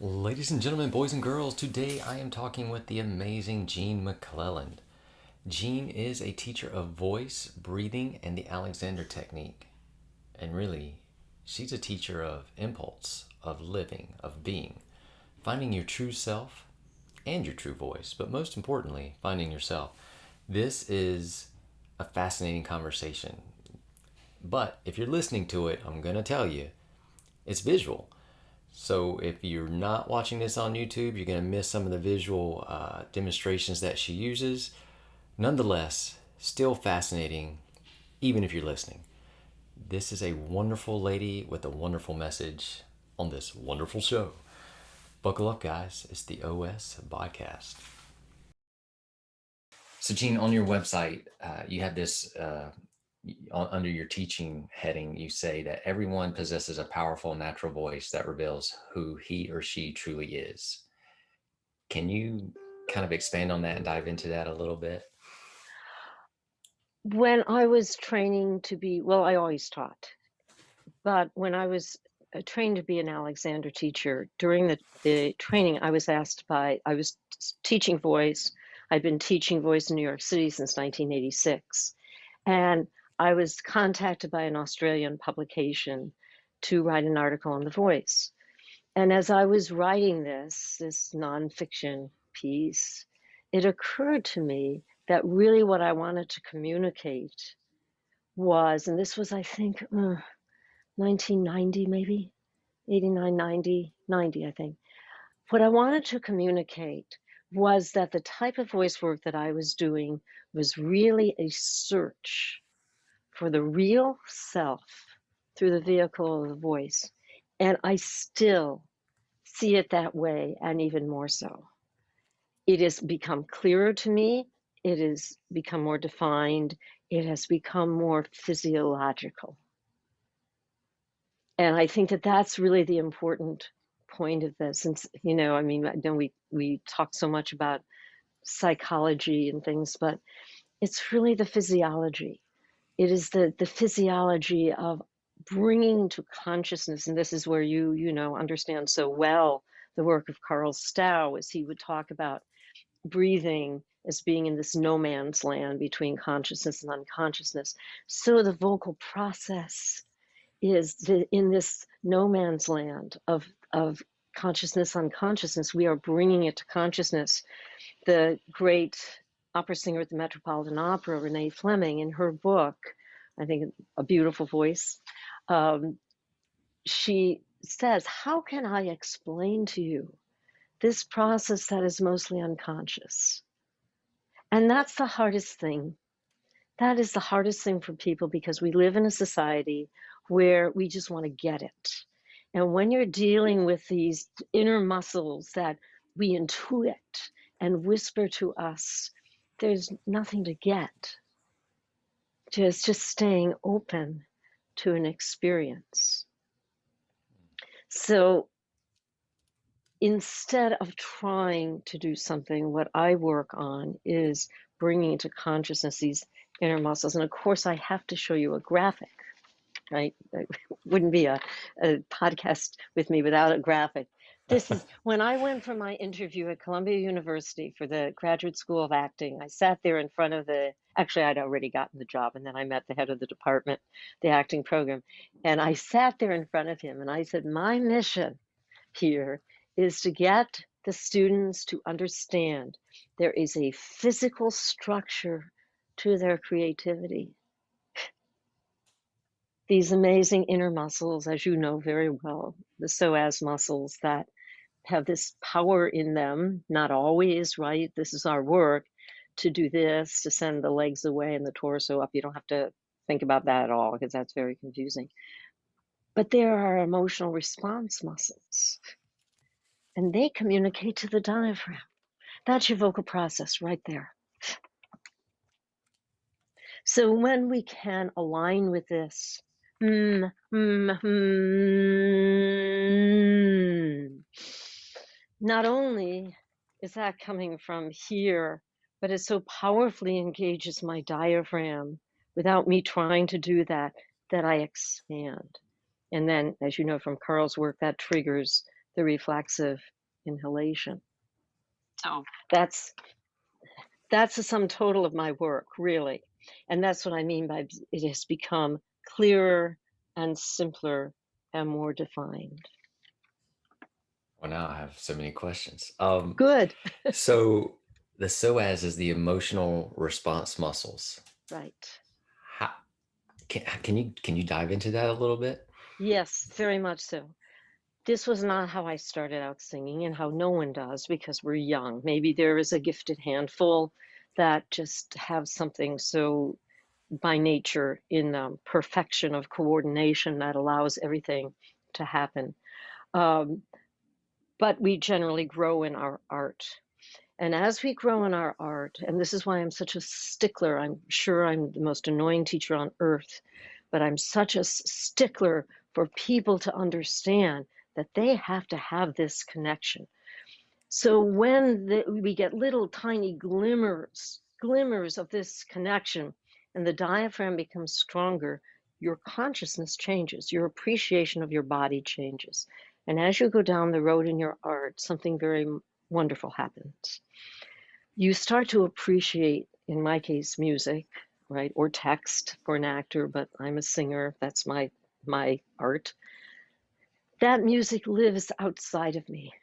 Ladies and gentlemen, boys and girls, today I am talking with the amazing Jean McClelland. Jean is a teacher of voice, breathing, and the Alexander technique. And really, she's a teacher of impulse, of living, of being, finding your true self and your true voice, but most importantly, finding yourself. This is a fascinating conversation. But if you're listening to it, I'm going to tell you, it's visual. So if you're not watching this on YouTube, you're going to miss some of the visual demonstrations that she uses. Nonetheless, still fascinating, even if you're listening. This is a wonderful lady with a wonderful message on this wonderful show. Buckle up, guys. It's the OS BodCast. So, Gene, on your website, you have this under your teaching heading, you say that everyone possesses a powerful natural voice that reveals who he or she truly is. Can you kind of expand on that and dive into that a little bit? When I was training to be, well, I always taught, but when I was trained to be an Alexander teacher, during the training, I was teaching voice. I'd been teaching voice in New York City since 1986. And I was contacted by an Australian publication to write an article on the voice. And as I was writing this nonfiction piece, it occurred to me that really what I wanted to communicate was, and this was, I think, 1990, maybe 89, 90, 90, I think. What I wanted to communicate was that the type of voice work that I was doing was really a search for the real self through the vehicle of the voice. And I still see it that way, and even more so. It has become clearer to me. It has become more defined. It has become more physiological. And I think that that's really the important point of this. And, I mean, I know we talk so much about psychology and things, but it's really the physiology. It is the physiology of bringing to consciousness, and this is where you understand so well the work of Carl Stow, as he would talk about breathing as being in this no man's land between consciousness and unconsciousness. So the vocal process is in this no man's land of consciousness, unconsciousness. We are bringing it to consciousness. The great opera singer at the Metropolitan Opera, Renee Fleming, in her book, I think A Beautiful Voice, she says, how can I explain to you this process that is mostly unconscious? And that's the hardest thing. That is the hardest thing for people, because we live in a society where we just want to get it. And when you're dealing with these inner muscles that we intuit and whisper to us, there's nothing to get. Just staying open to an experience. So instead of trying to do something, what I work on is bringing to consciousness these inner muscles. And of course, I have to show you a graphic, right? It wouldn't be a podcast with me without a graphic. This is when I went for my interview at Columbia University for the Graduate School of Acting. I sat there in front of actually, I'd already gotten the job, and then I met the head of the department, the acting program. And I sat there in front of him and I said, my mission here is to get the students to understand there is a physical structure to their creativity. These amazing inner muscles, as you know very well, the psoas muscles that have this power in them, not always, right? This is our work to do this, to send the legs away and the torso up. You don't have to think about that at all, because that's very confusing. But there are emotional response muscles, and they communicate to the diaphragm. That's your vocal process right there. So when we can align with this, not only is that coming from here, but it so powerfully engages my diaphragm without me trying to do that, that I expand. And then, as you know from Carl's work, that triggers the reflexive inhalation. So that's the sum total of my work, really. And that's what I mean by it has become clearer and simpler and more defined. Well, now I have so many questions. Good. So the psoas is the emotional response muscles. Right. How, can you dive into that a little bit? Yes, very much so. This was not how I started out singing, and how no one does because we're young. Maybe there is a gifted handful that just have something so by nature in perfection of coordination that allows everything to happen. Um, but we generally grow in our art. And as we grow in our art, and this is why I'm such a stickler, I'm sure I'm the most annoying teacher on earth, but I'm such a stickler for people to understand that they have to have this connection. So when we get little tiny glimmers of this connection, and the diaphragm becomes stronger, your consciousness changes, your appreciation of your body changes. And as you go down the road in your art, something very wonderful happens. You start to appreciate, in my case, music, right, or text for an actor, but I'm a singer, that's my art. That music lives outside of me.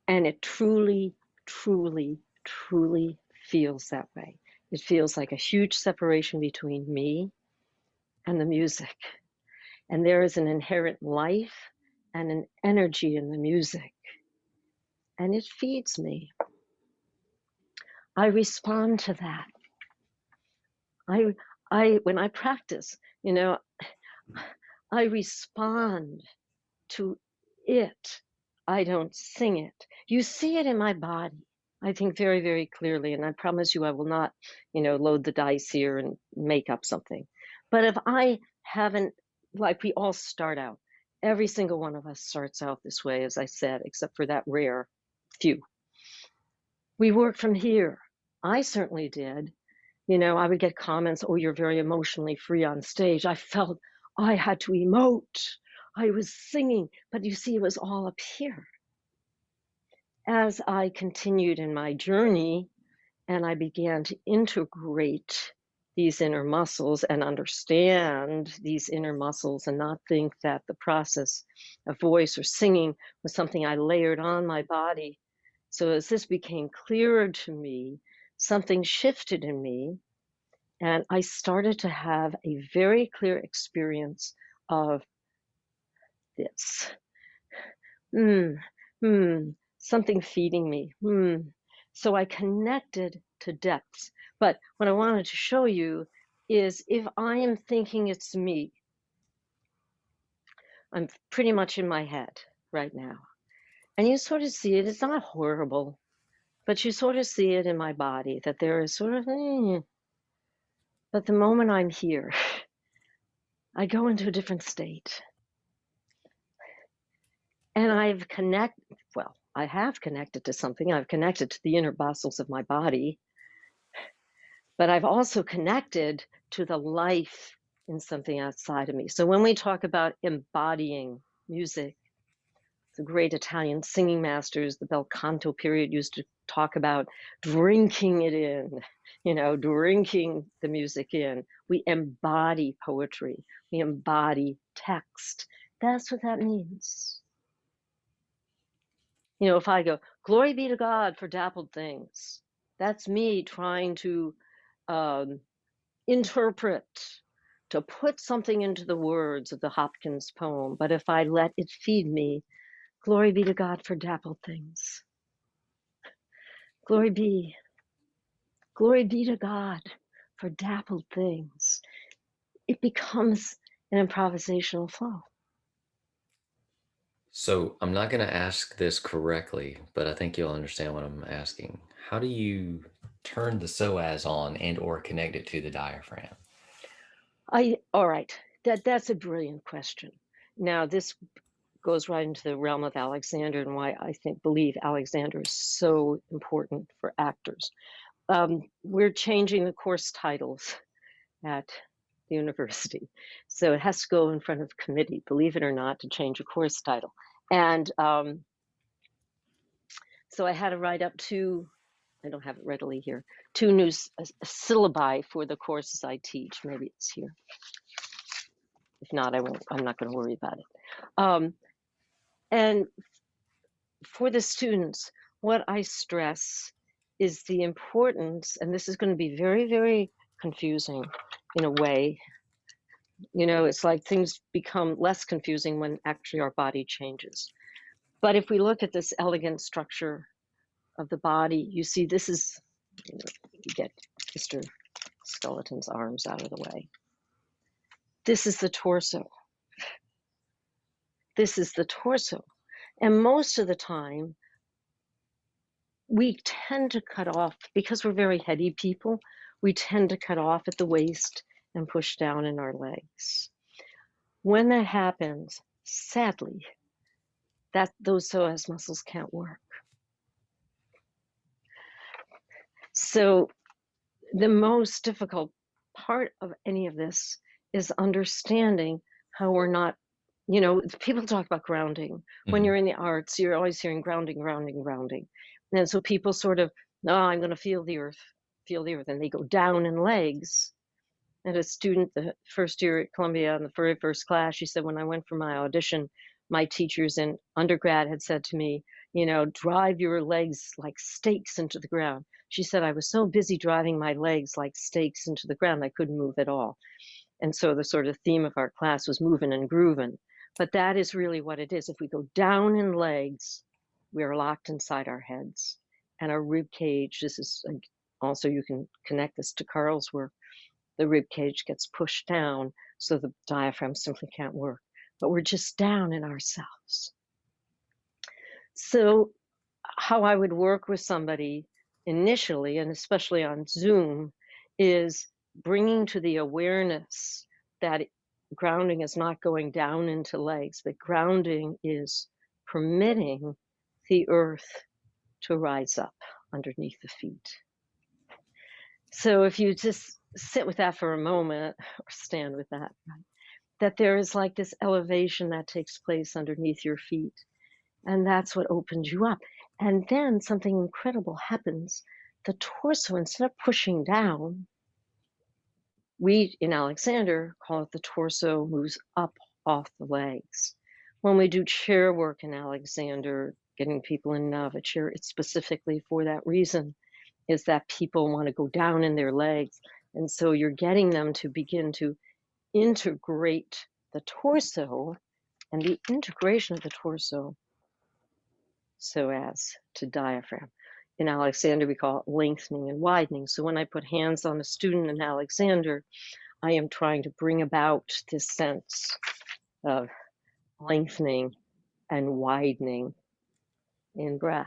And it truly, truly, truly feels that way. It feels like a huge separation between me and the music. And there is an inherent life and an energy in the music. And it feeds me. I respond to that. When I practice, I respond to it. I don't sing it. You see it in my body. I think very, very clearly, and I promise you I will not, load the dice here and make up something. But if I haven't, like we all start out, every single one of us starts out this way, as I said, except for that rare few. We work from here. I certainly did. I would get comments, oh, you're very emotionally free on stage. I felt I had to emote. I was singing, but you see, it was all up here. As I continued in my journey and I began to integrate these inner muscles and understand these inner muscles and not think that the process of voice or singing was something I layered on my body. So as this became clearer to me, something shifted in me, and I started to have a very clear experience of this. Something feeding me. So I connected to depths. But what I wanted to show you is if I am thinking it's me, I'm pretty much in my head right now. And you sort of see it, it's not horrible, but you sort of see it in my body that there is sort of, but the moment I'm here, I go into a different state. And I have connected to something. I've connected to the inner muscles of my body, but I've also connected to the life in something outside of me. So when we talk about embodying music, the great Italian singing masters, the bel canto period, used to talk about drinking it in, drinking the music in. We embody poetry. We embody text. That's what that means. If I go, glory be to God for dappled things, that's me trying to interpret, to put something into the words of the Hopkins poem. But if I let it feed me, glory be to God for dappled things. Glory be to God for dappled things. It becomes an improvisational flow. So I'm not going to ask this correctly, but I think you'll understand what I'm asking. How do you turn the psoas on and or connect it to the diaphragm? All right, that's a brilliant question. Now this goes right into the realm of Alexander and why I believe Alexander is so important for actors. We're changing the course titles at the university. So it has to go in front of committee, believe it or not, to change a course title. And so I had to write up two, I don't have it readily here, two new syllabi for the courses I teach. Maybe it's here. If not, I'm not going to worry about it. And for the students, what I stress is the importance, and this is going to be very, very confusing in a way. You know, it's like things become less confusing when actually our body changes. But if we look at this elegant structure of the body, you see this is, you get Mr. Skeleton's arms out of the way. This is the torso. This is the torso. And most of the time, we tend to cut off, because we're very heady people, we tend to cut off at the waist and push down in our legs. When that happens, sadly, those psoas muscles can't work. So the most difficult part of any of this is understanding how we're not, you know, people talk about grounding. When you're in the arts, you're always hearing grounding, grounding, grounding. And so people sort of, oh, I'm going to feel the earth, and they go down in legs. And a student, the first year at Columbia in the very first class, she said, when I went for my audition, my teachers in undergrad had said to me, you know, drive your legs like stakes into the ground. She said, I was so busy driving my legs like stakes into the ground, I couldn't move at all. And so the sort of theme of our class was moving and grooving. But that is really what it is. If we go down in legs, we are locked inside our heads. And our rib cage, this is also, you can connect this to Carl's work, the rib cage gets pushed down, so the diaphragm simply can't work. But we're just down in ourselves. So how I would work with somebody initially, and especially on Zoom, is bringing to the awareness that grounding is not going down into legs, but grounding is permitting the earth to rise up underneath the feet. So if you just sit with that for a moment, or stand with that, right? That there is like this elevation that takes place underneath your feet. And that's what opens you up. And then something incredible happens. The torso, instead of pushing down, we in Alexander call it the torso moves up off the legs. When we do chair work in Alexander, getting people in and out of a chair, it's specifically for that reason, is that people want to go down in their legs. And so you're getting them to begin to integrate the torso, and the integration of the torso so as to diaphragm. In Alexander, we call it lengthening and widening. So when I put hands on a student in Alexander, I am trying to bring about this sense of lengthening and widening in breath.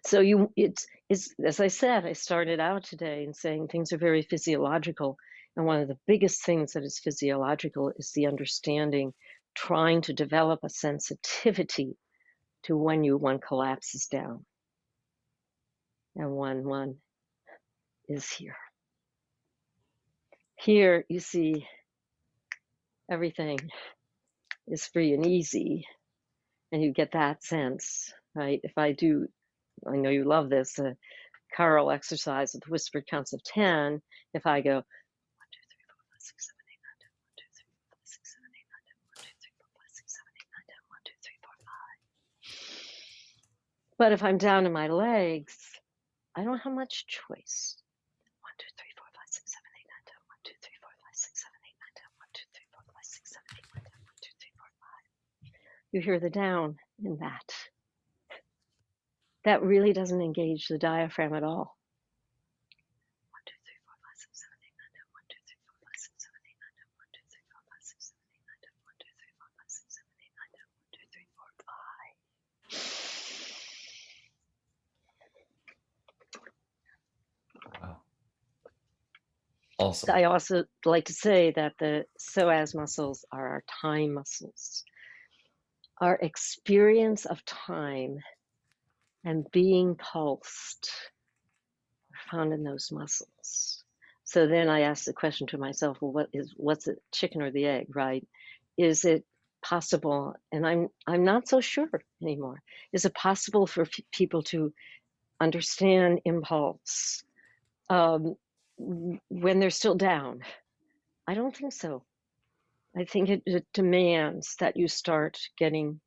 So it's as I said, I started out today in saying things are very physiological. And one of the biggest things that is physiological is the understanding, trying to develop a sensitivity to when one collapses down and when one is here. Here you see everything is free and easy, and you get that sense, right? If I do, I know you love this, Carl exercise with whispered counts of 10, if I go 1, 2, 3, 4, 5, 6, 7, 8, 9, 10, 1, 2, 3, 4, 5, 6, 7, 8, 9, 10, 1, 2, 3, 4, 5, 6, 7, 8, 9, 10, 1, 2, 3, 4, 5. But if I'm down in my legs, I don't have much choice. 1, 2, 3, 4, 5, 6, 7, 8, 9, 10, 1, 2, 3, 4, 5, 6, 7, 8, 9, 10, 1, 2, 3, 4, 5, 6, 7, 8, 9, 10, 1, 2, 3, 4, 5. You hear the down in that. That really doesn't engage the diaphragm at all. 1, 2, 3, 4, 5, 6, 7, 8, 9, 10, 1, 2, 3, 4, 5, 6, 7, 8, 9, 10, 1, 2, 3, 4, 5, 6, 7, 8, 9, 10, 1, 2, 3, 4, 5, 6, 7, 8, 9, 10, 1, 2, 3, 4, 5. Wow. Awesome. I also like to say that the psoas muscles are our time muscles. Our experience of time and being pulsed are found in those muscles. So then I ask the question to myself, well, what's it, chicken or the egg, right? Is it possible, and I'm not so sure anymore, is it possible for people to understand impulse when they're still down? I don't think so. I think it demands that you start getting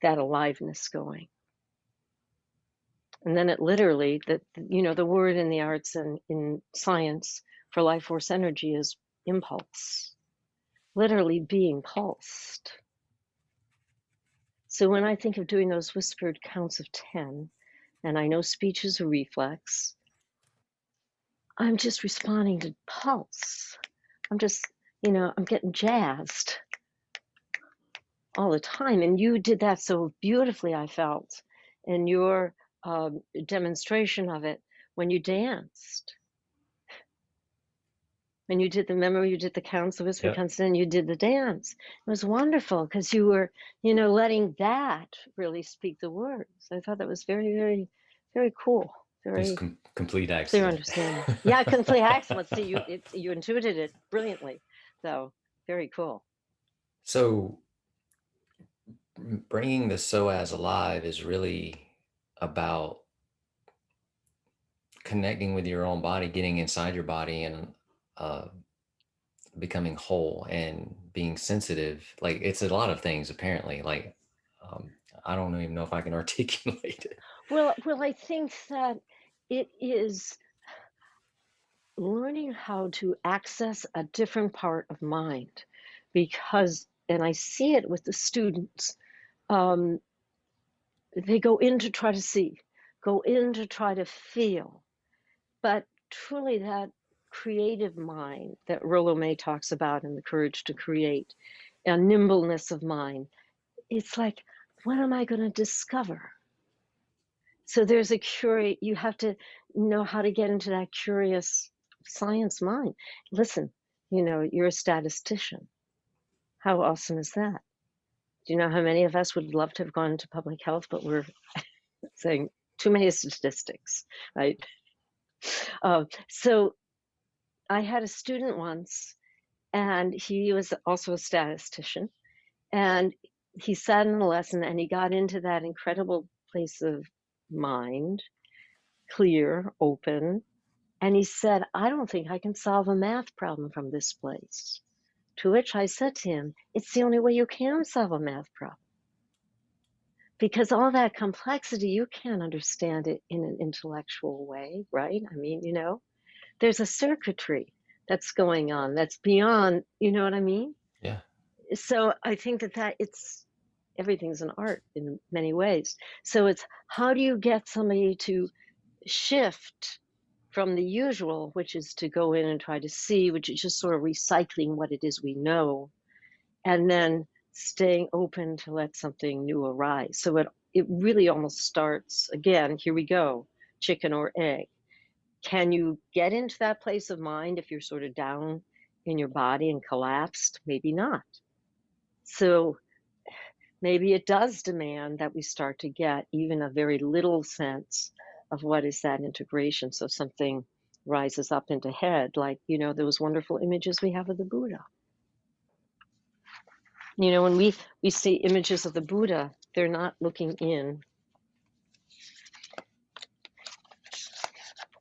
that aliveness going. And then it literally, the word in the arts and in science for life force energy is impulse, literally being pulsed. So when I think of doing those whispered counts of 10, and I know speech is a reflex, I'm just responding to pulse. I'm just, I'm getting jazzed all the time. And you did that so beautifully, I felt, in your demonstration of it when you danced. When you did remember you did the counts, the whisper Yep. counts, and you did the dance. It was wonderful because you were, letting that really speak the words. I thought that was very, very, very cool. It's Very complete clear accident. understanding. Yeah, complete excellence. See, you intuited it brilliantly. So very cool. So bringing the Psoas alive is really about connecting with your own body, getting inside your body, and becoming whole and being sensitive. Like, it's a lot of things, apparently. Like, um, I don't even know if I can articulate it. Well, I think that it is learning how to access a different part of mind, because, and I see it with the students, they go in to try to see, go in to try to feel, but truly that creative mind that Rollo May talks about in The Courage to Create, a nimbleness of mind, it's like, what am I going to discover? So there's you have to know how to get into that curious science mind. Listen, you're a statistician. How awesome is that? Do you know how many of us would love to have gone into public health, but we're saying too many statistics, right? So I had a student once, and he was also a statistician, and he sat in the lesson and he got into that incredible place of mind, clear, open, and he said, I don't think I can solve a math problem from this place. To which I said to him, it's the only way you can solve a math problem. Because all that complexity, you can't understand it in an intellectual way, right? I mean, there's a circuitry that's going on that's beyond, you know what I mean? Yeah. So I think that everything's an art in many ways. So it's, how do you get somebody to shift from the usual, which is to go in and try to see, which is just sort of recycling what it is we know, and then staying open to let something new arise. So it really almost starts, again, here we go, chicken or egg. Can you get into that place of mind if you're sort of down in your body and collapsed? Maybe not. So maybe it does demand that we start to get even a very little sense of what is that integration. So something rises up into head, like, those wonderful images we have of the Buddha. When we see images of the Buddha, they're not looking in.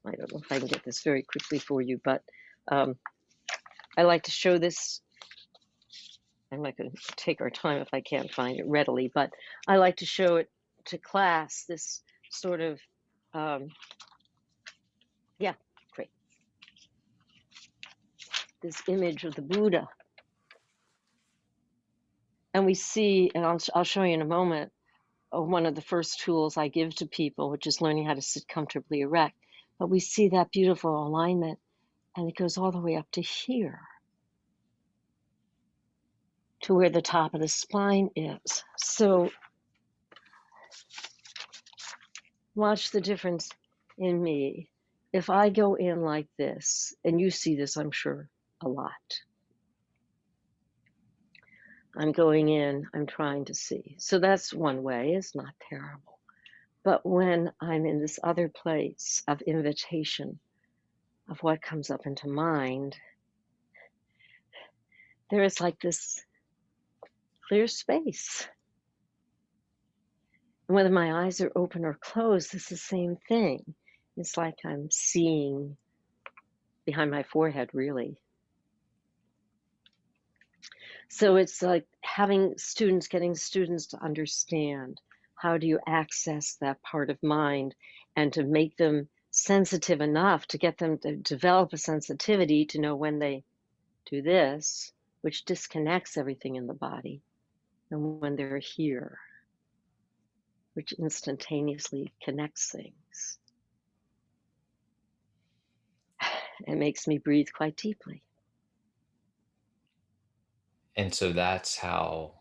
I don't know if I can get this very quickly for you, but I like to show this. I'm not going to take our time if I can't find it readily, but I like to show it to class, this sort of, yeah, great. This image of the Buddha. And we see, and I'll show you in a moment, one of the first tools I give to people, which is learning how to sit comfortably erect. But we see that beautiful alignment, and it goes all the way up to here, to where the top of the spine is. So watch the difference in me. If I go in like this, and you see this, I'm sure, a lot. I'm going in, I'm trying to see. So that's one way, it's not terrible. But when I'm in this other place of invitation, of what comes up into mind, there is like this clear space. And whether my eyes are open or closed, it's the same thing. It's like I'm seeing behind my forehead, really. So it's like getting students to understand how do you access that part of mind and to make them sensitive enough to get them to develop a sensitivity to know when they do this, which disconnects everything in the body, and when they're here, which instantaneously connects things. It makes me breathe quite deeply. And so that's how,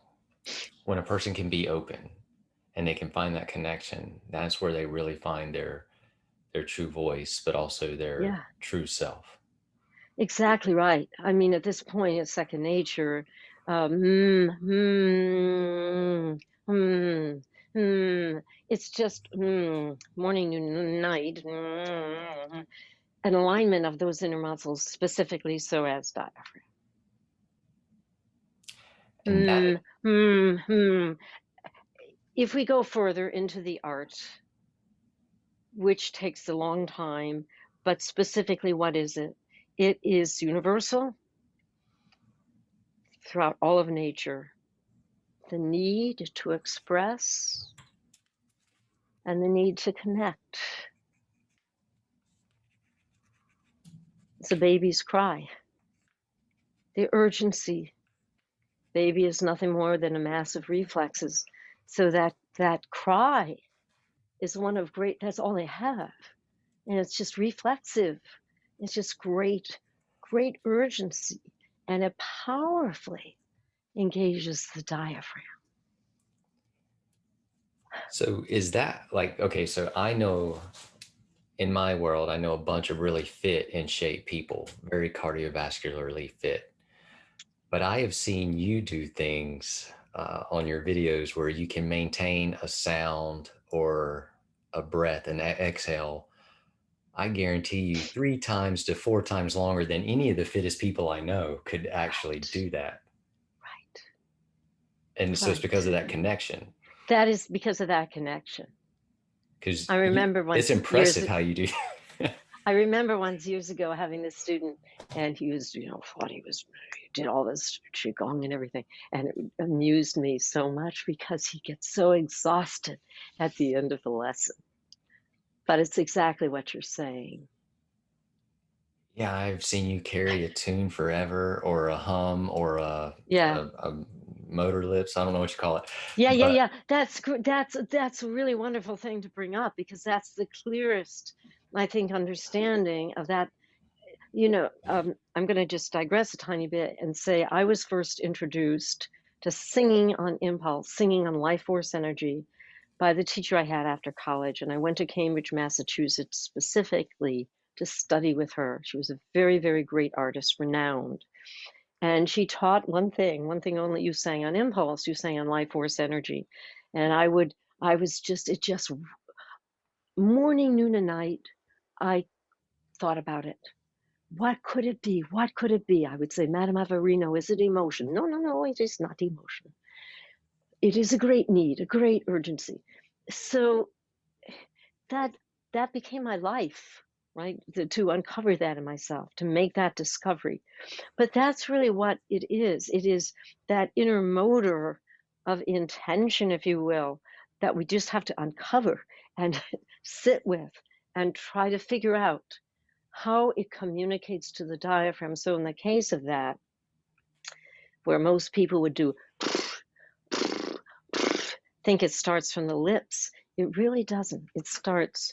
when a person can be open and they can find that connection, that's where they really find their true voice, but also their Yeah, true self. exactly right. I mean, at this point, it's second nature. It's just morning, noon, night. An alignment of those inner muscles, specifically psoas diaphragm. And that, If we go further into the art, which takes a long time, but specifically, what is it? It is universal throughout all of nature. The need to express and the need to connect. It's a baby's cry. The urgency. Baby is nothing more than a mass of reflexes. So that cry is one of great, that's all they have. And it's just reflexive. It's just great urgency. And it powerfully engages the diaphragm. so is that like, okay, so I know in my world, I know a bunch of really fit and shape people, very cardiovascularly fit. But I have seen you do things on your videos where you can maintain a sound or a breath and exhale. I guarantee you 3 times to 4 times longer than any of the fittest people I know could actually Right, do that. And right, so it's because right. of that connection. That is because of that connection. Because I remember it's impressive how you do. I remember once years ago having this student, and he was, he did all this qigong and everything, and it amused me so much because he gets so exhausted at the end of the lesson. But it's exactly what you're saying. Yeah, I've seen you carry a tune forever or a hum or Yeah, a motor lips. I don't know what you call it, but yeah. That's a really wonderful thing to bring up because that's the clearest, I think, understanding of that. I'm going to just digress a tiny bit and say I was first introduced to singing on impulse, singing on life force energy by the teacher I had after college. And I went to Cambridge, Massachusetts specifically to study with her. She was a very, very great artist, renowned. And she taught one thing only: you sang on impulse, you sang on life force energy. And it just morning, noon, and night, I thought about it. What could it be? What could it be? I would say, Madame Averino, is it emotion? No, it is not emotion. It is a great need, a great urgency. So that became my life, right? To uncover that in myself, to make that discovery. But that's really what it is. It is that inner motor of intention, if you will, that we just have to uncover and sit with and try to figure out how it communicates to the diaphragm. So in the case of that, where most people would do think it starts from the lips, it really doesn't. It starts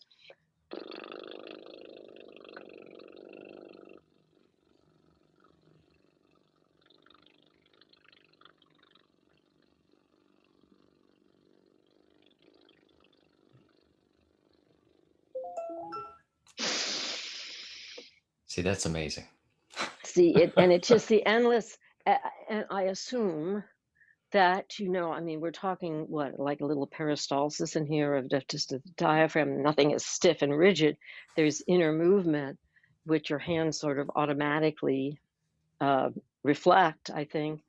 see, that's amazing. see it, and it's just the endless. And I assume that, I mean, we're talking what, like a little peristalsis in here of just a diaphragm. Nothing is stiff and rigid. There's inner movement, which your hands sort of automatically reflect, I think.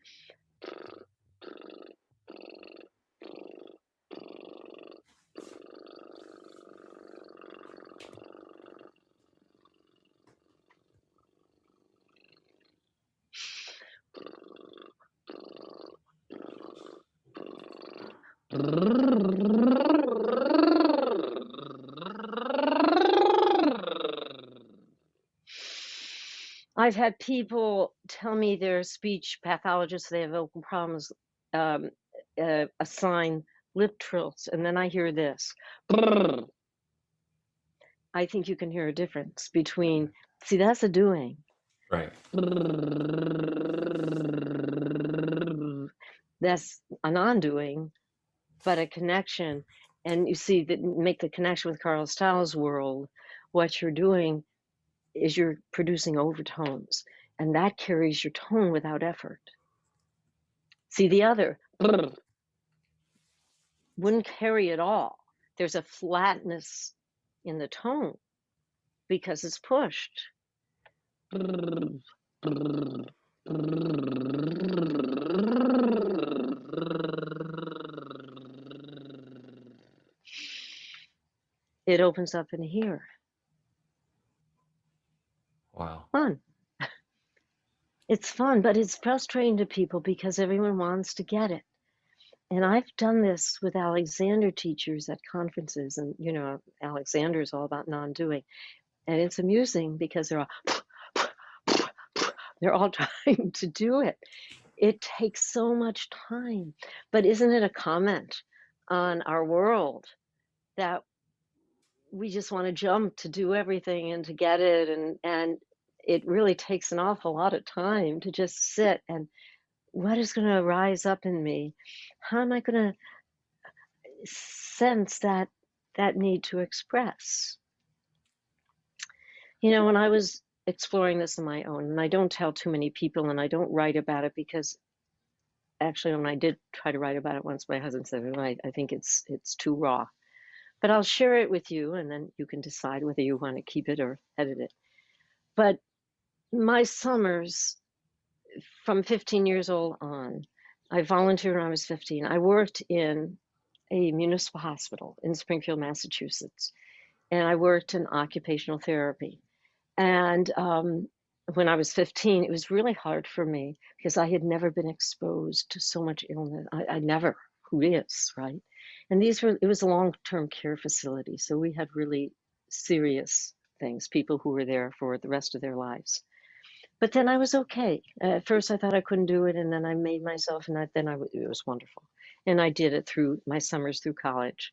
I've had people tell me they're speech pathologists, they have vocal problems, um, assign lip trills, and then I hear this. I think you can hear a difference between, see, that's a doing. Right. That's a non-doing, but a connection. And you see that make the connection with Carl Stahl's world. What you're doing is you're producing overtones, and that carries your tone without effort. See, the other wouldn't carry at all. There's a flatness in the tone because it's pushed. It opens up in here. Wow. Fun. It's fun, but it's frustrating to people because everyone wants to get it. And I've done this with Alexander teachers at conferences, and you know, Alexander is all about non-doing. And it's amusing because they're all trying to do it. It takes so much time. But isn't it a comment on our world that we just want to jump to do everything and to get it, and it really takes an awful lot of time to just sit and what is going to rise up in me? How am I going to sense that need to express? You know, when I was exploring this on my own, and I don't tell too many people, and I don't write about it because actually, when I did try to write about it once, my husband said, "Oh, I think it's too raw." But I'll share it with you, and then you can decide whether you want to keep it or edit it. But my summers from 15 years old on, I volunteered when I was 15. I worked in a municipal hospital in Springfield, Massachusetts, and I worked in occupational therapy. And when I was 15, it was really hard for me because I had never been exposed to so much illness. I never, who is, right? And it was a long-term care facility. So we had really serious things, people who were there for the rest of their lives. But then I was okay. At first I thought I couldn't do it, and then I made myself, and it was wonderful. And I did it through my summers through college.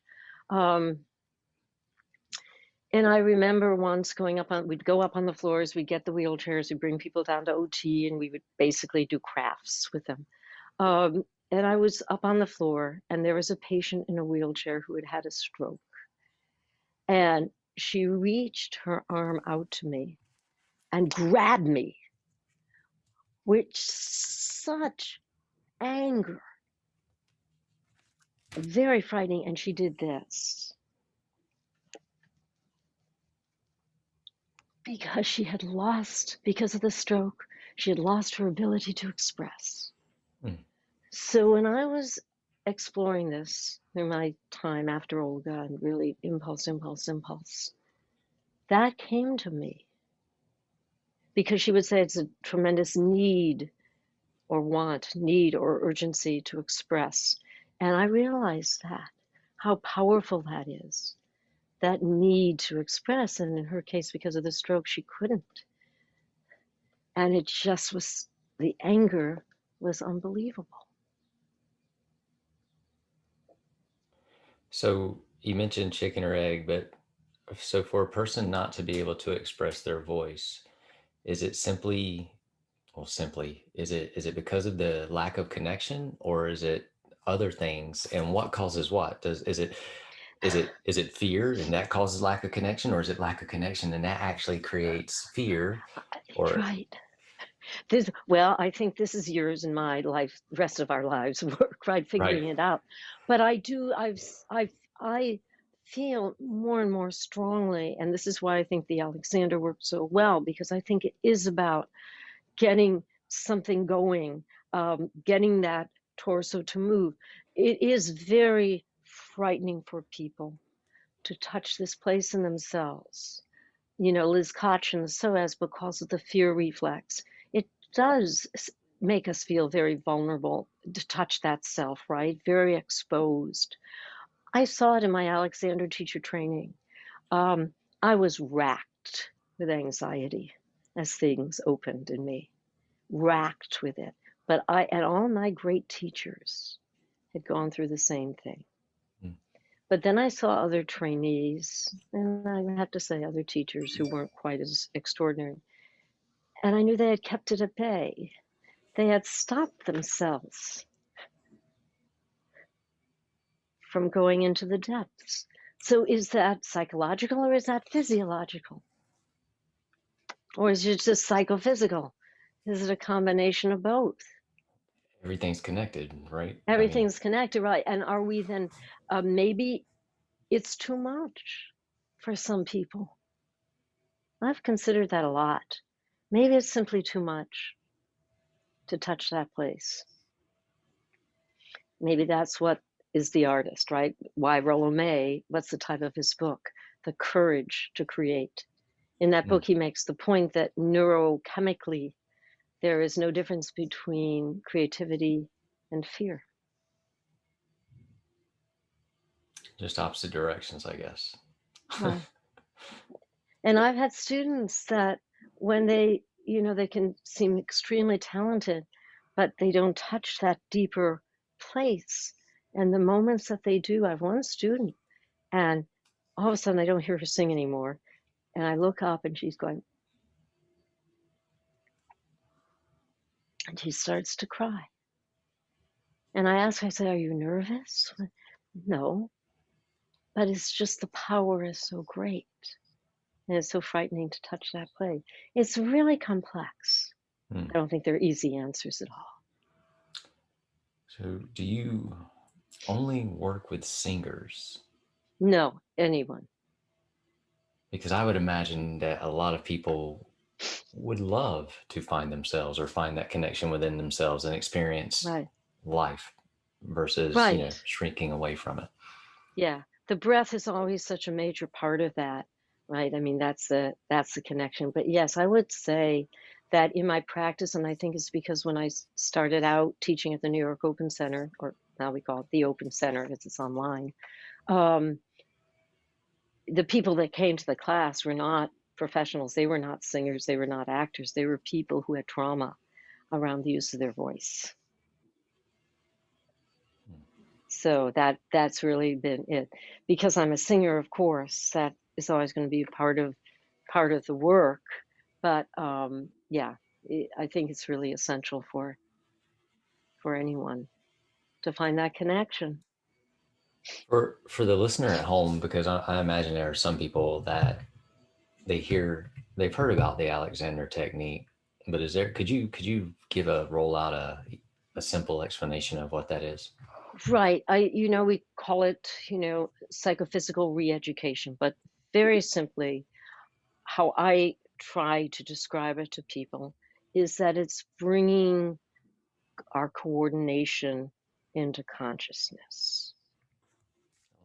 Um, and I remember once we'd go up on the floors, we'd get the wheelchairs, we'd bring people down to OT, and we would basically do crafts with them. And I was up on the floor, and there was a patient in a wheelchair who had had a stroke. And she reached her arm out to me and grabbed me with such anger, very frightening. And she did this because because of the stroke, she had lost her ability to express. So when I was exploring this through my time after Olga and really impulse, that came to me because she would say it's a tremendous need or urgency to express. And I realized how powerful that is, that need to express. And in her case, because of the stroke, she couldn't. And it just was, the anger was unbelievable. So you mentioned chicken or egg, but so for a person not to be able to express their voice, is it simply, is it because of the lack of connection, or is it other things? And what causes what? Is it fear and that causes lack of connection, or is it lack of connection and that actually creates fear? Or Right. Well, I think this is yours and my life, rest of our lives work, right? right. Figuring it out. But I feel more and more strongly, and this is why I think the Alexander worked so well, because I think it is about getting something going, getting that torso to move. It is very frightening for people to touch this place in themselves. You know, Liz Koch in the Psoas book calls it the fear reflex. It does make us feel very vulnerable to touch that self, right? Very exposed. I saw it in my Alexander teacher training. I was racked with anxiety as things opened in me, racked with it. But I and all my great teachers had gone through the same thing. Mm. But then I saw other trainees, and I have to say other teachers who weren't quite as extraordinary. And I knew they had kept it at bay. They had stopped themselves from going into the depths. So is that psychological or is that physiological? Or is it just psychophysical? Is it a combination of both? Everything's connected, right? I mean, Everything's connected, right? And are we then, maybe it's too much for some people. I've considered that a lot. Maybe it's simply too much to touch that place. Maybe that's what is the artist, right? Why Rollo May, what's the title of his book? The Courage to Create. In that book, he makes the point that neurochemically, there is no difference between creativity and fear. just opposite directions, I guess. Right. And I've had students that when they, they can seem extremely talented, but they don't touch that deeper place. And the moments that they do, I have one student, and all of a sudden I don't hear her sing anymore. And I look up and she's going, and she starts to cry. And I ask her, I say, are you nervous? No, but it's just the power is so great. And it's so frightening to touch that place. It's really complex. I don't think there are easy answers at all. So, do you only work with singers? No, anyone. Because I would imagine that a lot of people would love to find themselves or find that connection within themselves and experience Right. life versus, Right. shrinking away from it. Yeah. The breath is always such a major part of that, right? I mean, that's the connection. But yes, I would say that in my practice, and I think it's because when I started out teaching at the New York Open Center, or now we call it the Open Center because it's online, the people that came to the class were not professionals. They were not singers. They were not actors. They were people who had trauma around the use of their voice. So that's really been it. Because I'm a singer, of course, that is always going to be part of the work. But yeah, I think it's really essential for anyone to find that connection. For the listener at home, because I imagine there are some people that they've heard about the Alexander technique, but could you give a rollout a simple explanation of what that is? Right. We call it, psychophysical re-education, but very simply, how I try to describe it to people is that it's bringing our coordination into consciousness.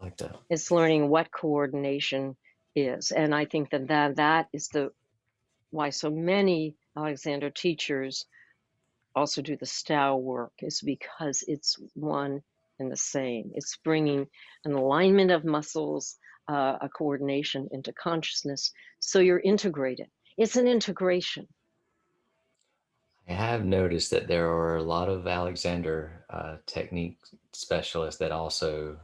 I like that. It's learning what coordination is. And I think that is why so many Alexander teachers also do the Tao work, is because it's one and the same. It's bringing an alignment of muscles, a coordination into consciousness. So you're integrated. It's an integration. I have noticed that there are a lot of Alexander technique specialists that also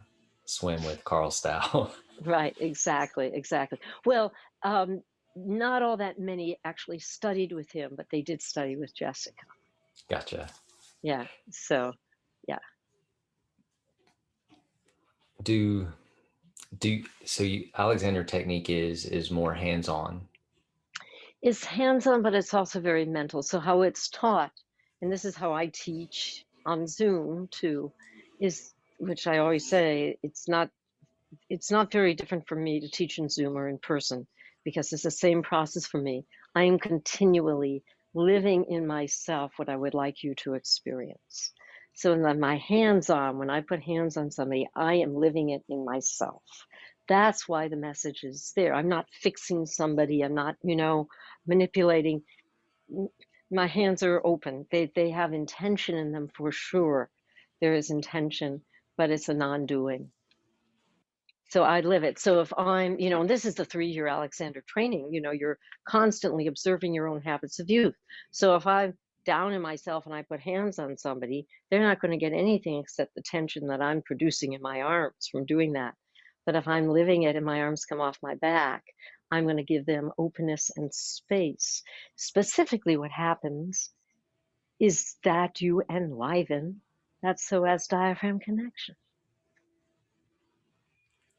swim with Carl style. Right, exactly. Well, not all that many actually studied with him, but they did study with Jessica. Gotcha. Yeah, so yeah. Do Alexander technique is more hands on. It's hands-on, but it's also very mental. So how it's taught, and this is how I teach on Zoom too, is, which I always say, it's not very different for me to teach in Zoom or in person, because it's the same process for me. I am continually living in myself what I would like you to experience. So when my hands on, when I put hands on somebody, I am living it in myself. That's why the message is there. I'm not fixing somebody. I'm not, manipulating. My hands are open. They have intention in them for sure. There is intention, but it's a non-doing. So I live it. So if I'm, and this is the 3-year Alexander training, you're constantly observing your own habits of youth. So if I'm down in myself and I put hands on somebody, they're not going to get anything except the tension that I'm producing in my arms from doing that. But if I'm living it and my arms come off my back, I'm going to give them openness and space. Specifically, what happens is that you enliven that psoas diaphragm connection.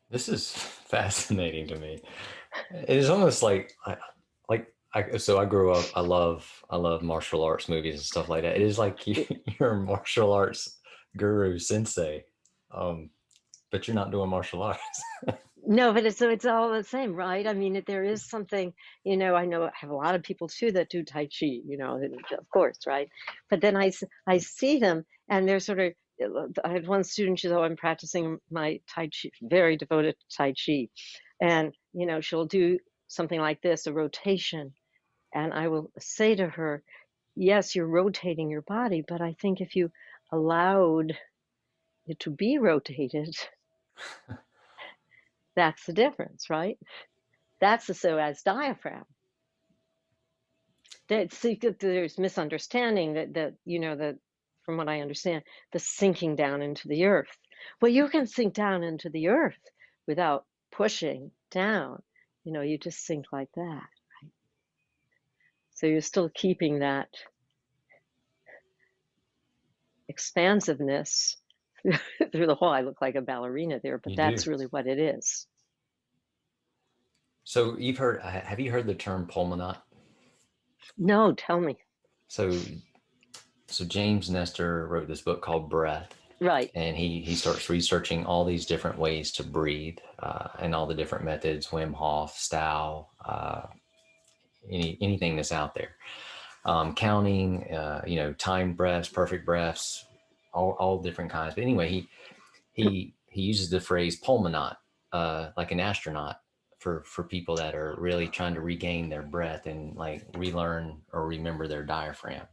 This is fascinating to me. It is almost so I grew up. I love martial arts movies and stuff like that. It is like you're a martial arts guru sensei, but you're not doing martial arts. No, but it's all the same, right? I mean, there is something, I know I have a lot of people too that do Tai Chi, of course, right? But then I see them and they're sort of, I had one student, she's, oh, I'm practicing my Tai Chi, very devoted to Tai Chi. And, she'll do something like this, a rotation. And I will say to her, yes, you're rotating your body, but I think if you allowed it to be rotated, that's the difference, right? That's the psoas diaphragm. There's misunderstanding that from what I understand, the sinking down into the earth. Well, you can sink down into the earth without pushing down. You just sink like that, right? So you're still keeping that expansiveness through the whole. I look like a ballerina there, but You do. that's really what it is. So have you heard the term pulmonat? No, tell me. So James Nestor wrote this book called Breath, Right. and he starts researching all these different ways to breathe, and all the different methods, Wim Hof, Stow, anything that's out there. Counting, time breaths, perfect breaths, all different kinds. But anyway, he uses the phrase pulmonat, like an astronaut, for people that are really trying to regain their breath and like relearn or remember their diaphragm.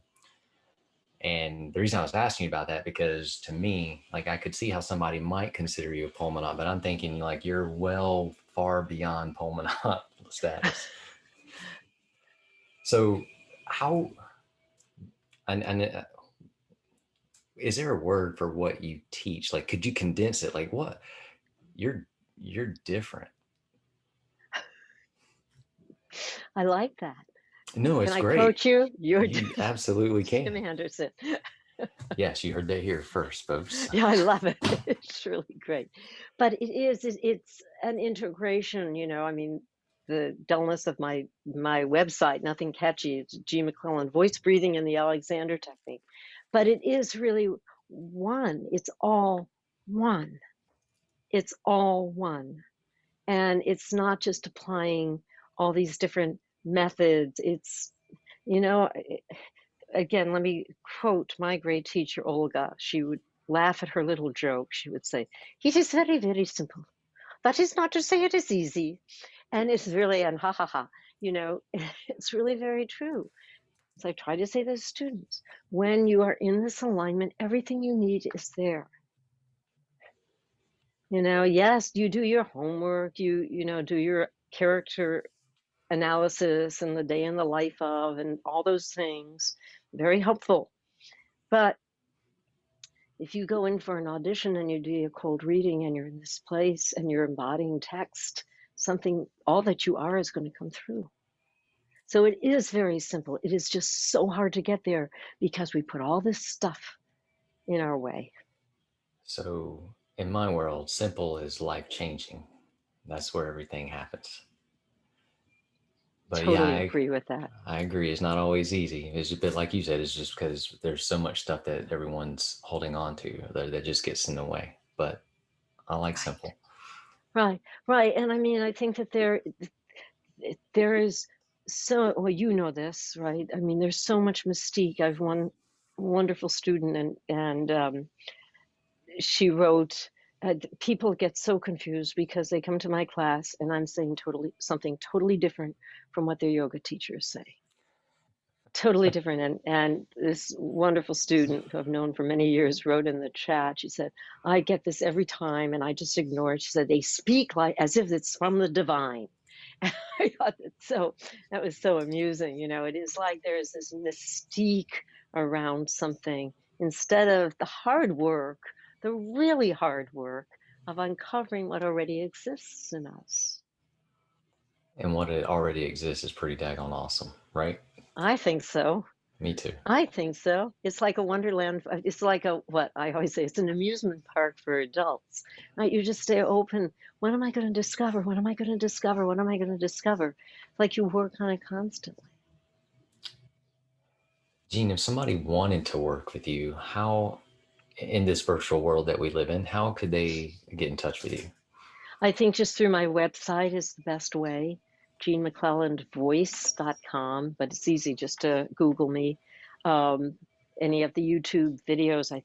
And the reason I was asking you about that, because to me, like, I could see how somebody might consider you a pulmonaut, but I'm thinking like you're well far beyond pulmonaut status. So how, and is there a word for what you teach? Like, could you condense it? Like what you're different. I like that. No, Can it's I great. quote you? You're You absolutely Tim can. Anderson. Yes, you heard that here first, folks. Yeah, I love it. It's really great. But it's an integration, I mean, the dullness of my website, nothing catchy. It's Jean McClelland, voice breathing and the Alexander technique. But it is really one. It's all one. It's all one. And it's not just applying all these different methods. It's, you know, again, let me quote my great teacher, Olga. She would laugh at her little joke. She would say, it is very, very simple. That is not to say it is easy. And it's really, and ha ha ha, it's really very true. As I try to say to the students, when you are in this alignment, everything you need is there. Yes, you do your homework, you do your character analysis and the day in the life of, and all those things, very helpful. But if you go in for an audition and you do a cold reading and you're in this place and you're embodying text, all that you are is going to come through. So it is very simple. It is just so hard to get there because we put all this stuff in our way. So in my world, simple is life changing. That's where everything happens. But yeah, Totally agree with that. I agree. It's not always easy. It's a bit like you said. It's just because there's so much stuff that everyone's holding on to that just gets in the way. But I like simple. Right, right. And I mean, I think that there is well, this, right? I mean, there's so much mystique. I've one wonderful student and she wrote, people get so confused because they come to my class and I'm saying something totally different from what their yoga teachers say. Totally different. And this wonderful student who I've known for many years wrote in the chat, she said, I get this every time and I just ignore it. She said, they speak like as if it's from the divine. I thought that was so amusing. It is like there is this mystique around something instead of the hard work, the really hard work of uncovering what already exists in us. And what it already exists is pretty daggone awesome, right? I think so. Me too. I think so. It's like a wonderland. It's like what I always say, it's an amusement park for adults. Right? You just stay open. What am I going to discover? What am I going to discover? What am I going to discover? It's like you work on it constantly. Jean, if somebody wanted to work with you, how, in this virtual world that we live in, how could they get in touch with you? I think just through my website is the best way, jeanmcclellandvoice.com, but it's easy just to Google me. Any of the YouTube videos, I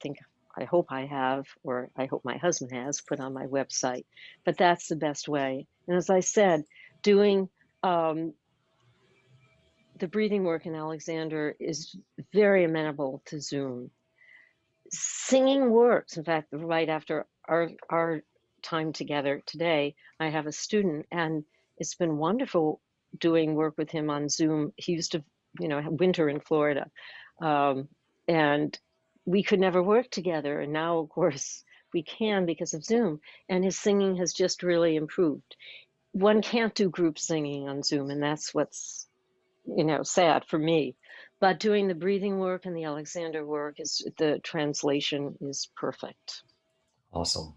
hope I have, or I hope my husband has put on my website, but that's the best way. And as I said, doing the breathing work in Alexander is very amenable to Zoom. Singing works. In fact, right after our time together today, I have a student, and it's been wonderful doing work with him on Zoom. He used to, winter in Florida, and we could never work together. And now, of course, we can because of Zoom. And his singing has just really improved. One can't do group singing on Zoom, and that's what's sad for me. But doing the breathing work and the Alexander work the translation is perfect. Awesome.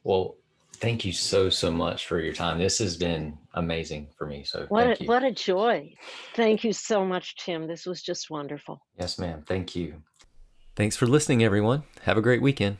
Well, thank you so, so much for your time. This has been amazing for me. So thank you. What a joy. Thank you so much, Tim. This was just wonderful. Yes, ma'am. Thank you. Thanks for listening, everyone. Have a great weekend.